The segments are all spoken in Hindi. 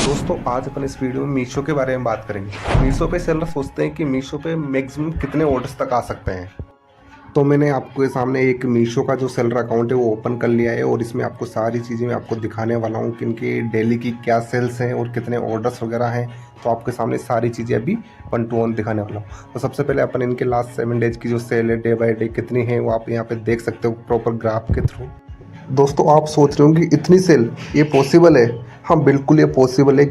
दोस्तों आज अपन इस वीडियो में मीशो के बारे में बात करेंगे। मीशो पे सेलर सोचते हैं कि मीशो पे मैक्सिमम कितने ऑर्डर्स तक आ सकते हैं। तो मैंने आपके सामने एक मीशो का जो सेलर अकाउंट है वो ओपन कर लिया है और इसमें आपको सारी चीज़ें मैं आपको दिखाने वाला हूँ कि इनके डेली की क्या सेल्स हैं और कितने ऑर्डर्स वगैरह हैं। तो आपके सामने सारी चीज़ें अभी 1 to 1 दिखाने वाला हूँ। तो सबसे पहले अपन इनके लास्ट 7 डेज की जो सेल है डे बाई डे कितनी है वो आप यहाँ पे देख सकते हो प्रॉपर ग्राफ के थ्रू। दोस्तों आप सोच रहे हो कि इतनी सेल ये पॉसिबल है? हाँ बिल्कुल ये पॉसिबल है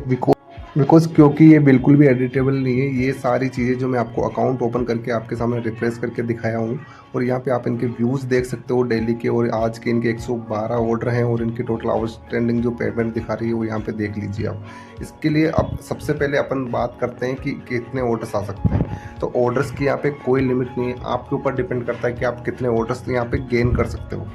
बिकॉज क्योंकि ये बिल्कुल भी एडिटेबल नहीं है। ये सारी चीज़ें जो मैं आपको अकाउंट ओपन करके आपके सामने रिफ्रेश करके दिखाया हूँ और यहाँ पे आप इनके व्यूज़ देख सकते हो डेली के। और आज के इनके 112 ऑर्डर हैं और इनकी टोटल आउटस्टैंडिंग जो पेमेंट दिखा रही है वो यहाँ पे देख लीजिए आप। इसके लिए अब सबसे पहले अपन बात करते हैं कि कितने ऑर्डर्स आ सकते हैं। तो ऑर्डर्स की यहाँ पे कोई लिमिट नहीं है, आपके ऊपर डिपेंड करता है कि आप कितने ऑर्डर्स यहाँ पे गेन कर सकते हो।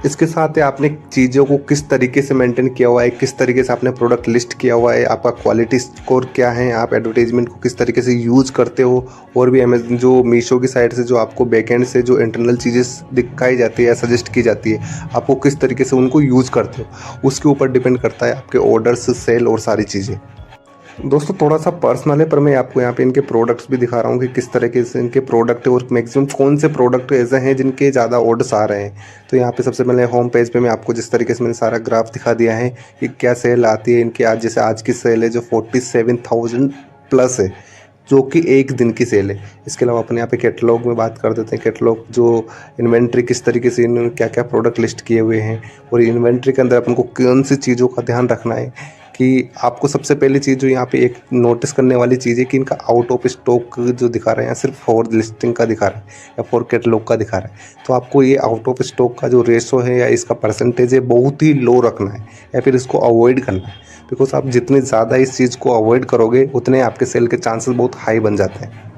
इसके साथ ही आपने चीज़ों को किस तरीके से मेंटेन किया हुआ है, किस तरीके से आपने प्रोडक्ट लिस्ट किया हुआ है, आपका क्वालिटी स्कोर क्या है, आप एडवर्टाइजमेंट को किस तरीके से यूज़ करते हो। और भी अमेज़न जो मीशो की साइड से जो आपको बैकएंड से जो इंटरनल चीज़ें दिखाई जाती है या सजेस्ट की जाती है, आपको किस तरीके से उनको यूज़ करते हो, उसके ऊपर डिपेंड करता है आपके ऑर्डर्स, सेल और सारी चीज़ें। दोस्तों थोड़ा सा पर्सनल है पर मैं आपको यहाँ पे इनके प्रोडक्ट्स भी दिखा रहा हूँ कि किस तरीके से इनके प्रोडक्ट है और मैक्सिमम कौन से प्रोडक्ट ऐसे हैं जिनके ज़्यादा ऑर्डर्स आ रहे हैं। तो यहाँ पे सबसे पहले होम पेज पे मैं आपको जिस तरीके से मैंने सारा ग्राफ दिखा दिया है कि क्या सेल आती है इनकी। आज जैसे आज की सेल है जो 47,000 प्लस है, जो कि एक दिन की सेल है। इसके अलावा अपन यहाँ पे कैटलॉग में बात कर देते हैं। कैटलॉग जो इन्वेंट्री किस तरीके से इन्होंने क्या क्या प्रोडक्ट लिस्ट किए हुए हैं और इन्वेंट्री के अंदर अपन को कौन सी चीज़ों का ध्यान रखना है। कि आपको सबसे पहली चीज़ जो यहाँ पे एक नोटिस करने वाली चीज़ है कि इनका आउट ऑफ स्टॉक जो दिखा रहे हैं सिर्फ फॉर लिस्टिंग का दिखा रहा है या फॉर कैटलॉग का दिखा रहा है। तो आपको ये आउट ऑफ स्टॉक का जो रेशो है या इसका परसेंटेज है बहुत ही लो रखना है या फिर इसको अवॉइड करना है। बिकॉज आप जितने ज़्यादा इस चीज़ को अवॉइड करोगे उतने आपके सेल के चांसेस बहुत हाई बन जाते हैं।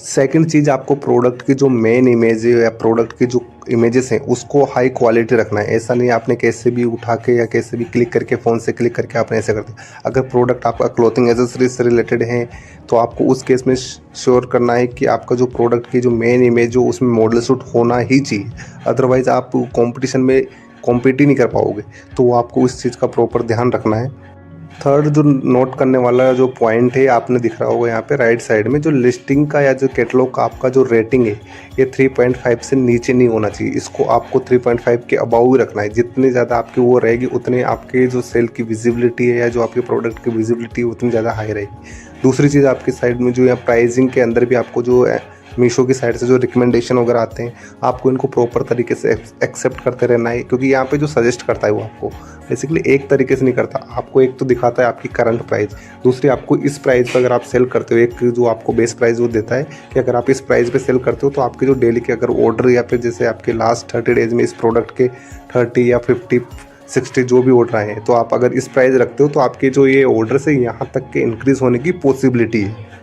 सेकंड चीज़ आपको प्रोडक्ट की जो मेन इमेज है या प्रोडक्ट की जो इमेजेस हैं उसको हाई क्वालिटी रखना है। ऐसा नहीं आपने कैसे भी उठा के या कैसे भी क्लिक करके फ़ोन से क्लिक करके आपने ऐसे कर दिया। अगर प्रोडक्ट आपका क्लोथिंग एसेसरीज से रिलेटेड है तो आपको उस केस में श्योर करना है कि आपका जो प्रोडक्ट की जो मेन इमेज हो उसमें मॉडल सूट होना ही चाहिए। अदरवाइज़ आप कॉम्पिटिशन में कॉम्पीट ही नहीं कर पाओगे। तो आपको इस चीज़ का प्रॉपर ध्यान रखना है। थर्ड जो नोट करने वाला जो पॉइंट है आपने दिख रहा होगा यहाँ पे राइट साइड में, जो लिस्टिंग का या जो कैटलॉग का आपका जो रेटिंग है ये 3.5 से नीचे नहीं होना चाहिए। इसको आपको 3.5 के अबाउ ही रखना है। जितनी ज़्यादा आपकी वो रहेगी उतने आपके जो सेल की विजिबिलिटी है या जो आपके प्रोडक्ट की विजिबिलिटी है उतनी ज़्यादा हाई रहेगी। दूसरी चीज़ आपकी साइड में जो यहाँ प्राइसिंग के अंदर भी आपको जो मीशो की साइड से जो रिकमेंडेशन वगैरह आते हैं आपको इनको प्रॉपर तरीके से एक्सेप्ट करते रहना है। क्योंकि यहाँ पे जो सजेस्ट करता है वो आपको बेसिकली एक तरीके से नहीं करता। आपको एक तो दिखाता है आपकी करंट प्राइस, दूसरी आपको इस प्राइस पर अगर आप सेल करते हो, एक जो आपको बेस प्राइस वो देता है कि अगर आप इस प्राइस पे सेल करते हो तो आपके जो डेली के अगर ऑर्डर या फिर जैसे आपके लास्ट 30 डेज में इस प्रोडक्ट के 30 या 50 60 जो भी ऑर्डर आए हैं तो आप अगर इस प्राइस रखते हो तो आपके जो ये ऑर्डर से यहाँ तक के इंक्रीज़ होने की पॉसिबिलिटी है।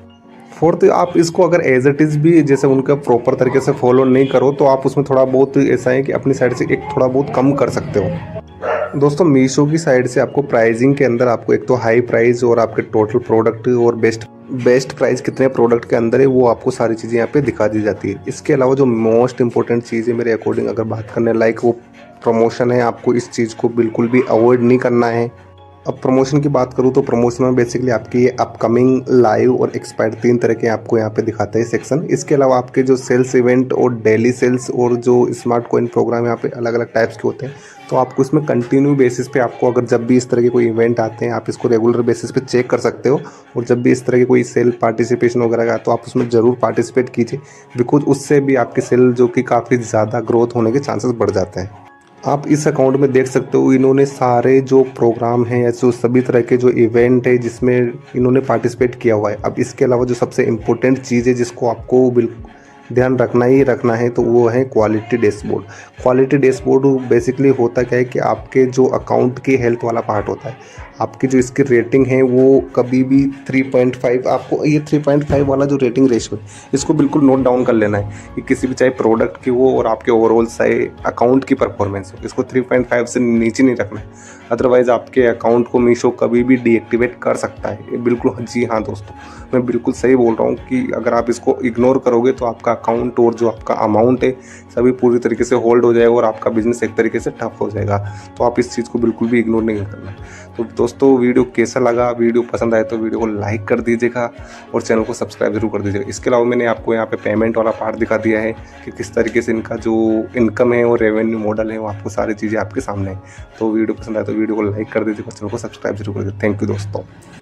फोर्थ, आप इसको अगर एज इट इज़ भी जैसे उनका प्रॉपर तरीके से फॉलो नहीं करो तो आप उसमें थोड़ा बहुत ऐसा है कि अपनी साइड से एक थोड़ा बहुत कम कर सकते हो। दोस्तों मीशो की साइड से आपको प्राइसिंग के अंदर आपको एक तो हाई प्राइस और आपके टोटल प्रोडक्ट और बेस्ट प्राइस कितने प्रोडक्ट के अंदर है वो आपको सारी चीज़ें यहाँ पे दिखा दी जाती है। इसके अलावा जो मोस्ट इंपॉर्टेंट चीज़ है मेरे अकॉर्डिंग अगर बात करने लाइक वो प्रमोशन है, आपको इस चीज़ को बिल्कुल भी अवॉइड नहीं करना है। अब प्रमोशन की बात करूँ तो प्रमोशन में बेसिकली आपकी ये अपकमिंग, लाइव और एक्सपायर्ड 3 तरह के आपको यहाँ पे दिखाता है सेक्शन। इसके अलावा आपके जो सेल्स इवेंट और डेली सेल्स और जो स्मार्ट कॉइन प्रोग्राम यहाँ पे अलग अलग टाइप्स के होते हैं। तो आपको इसमें कंटिन्यू बेसिस पे आपको अगर जब भी इस तरह के कोई इवेंट आते हैं आप इसको रेगुलर बेसिस पे चेक कर सकते हो। और जब भी इस तरह के कोई सेल पार्टिसिपेशन वगैरह का तो आप उसमें ज़रूर पार्टिसिपेट कीजिए बिकॉज उससे भी आपकी सेल जो कि काफ़ी ज़्यादा ग्रोथ होने के चांसेस बढ़ जाते हैं। आप इस अकाउंट में देख सकते हो इन्होंने सारे जो प्रोग्राम हैं या जो सभी तरह के जो इवेंट है जिसमें इन्होंने पार्टिसिपेट किया हुआ है। अब इसके अलावा जो सबसे इम्पोर्टेंट चीज़ है जिसको आपको बिल्कुल ध्यान रखना ही रखना है तो वो है quality dashboard. Quality dashboard basically होता क्या है कि आपके जो अकाउंट की हेल्थ वाला पार्ट होता है। आपकी जो इसकी रेटिंग है वो कभी भी 3.5, आपको ये 3.5 वाला जो रेटिंग रेशियो है इसको बिल्कुल नोट डाउन कर लेना है कि किसी भी चाहे प्रोडक्ट की हो और आपके ओवरऑल चाहे अकाउंट की परफॉर्मेंस हो, इसको 3.5 से नीचे नहीं रखना है। अदरवाइज़ आपके अकाउंट को मीशो कभी भी डीएक्टिवेट कर सकता है। ये बिल्कुल, जी हाँ दोस्तों, मैं बिल्कुल सही बोल रहा हूँ कि अगर आप इसको इग्नोर करोगे तो आपका अकाउंट और जो आपका अमाउंट है सभी पूरी तरीके से होल्ड हो जाएगा और आपका बिजनेस एक तरीके से ठप हो जाएगा। तो आप इस चीज़ को बिल्कुल भी इग्नोर नहीं करना। तो दोस्तों वीडियो कैसा लगा, वीडियो पसंद आए तो वीडियो को लाइक कर दीजिएगा और चैनल को सब्सक्राइब जरूर कर दीजिएगा। इसके अलावा मैंने आपको यहाँ पे पेमेंट वाला पार्ट दिखा दिया है कि किस तरीके से इनका जो इनकम है और रेवेन्यू मॉडल है वो आपको सारी चीज़ें आपके सामने है। तो वीडियो पसंद आए तो वीडियो को लाइक कर दीजिएगा, चैनल को सब्सक्राइब जरूर कर दीजिएगा। थैंक यू दोस्तों।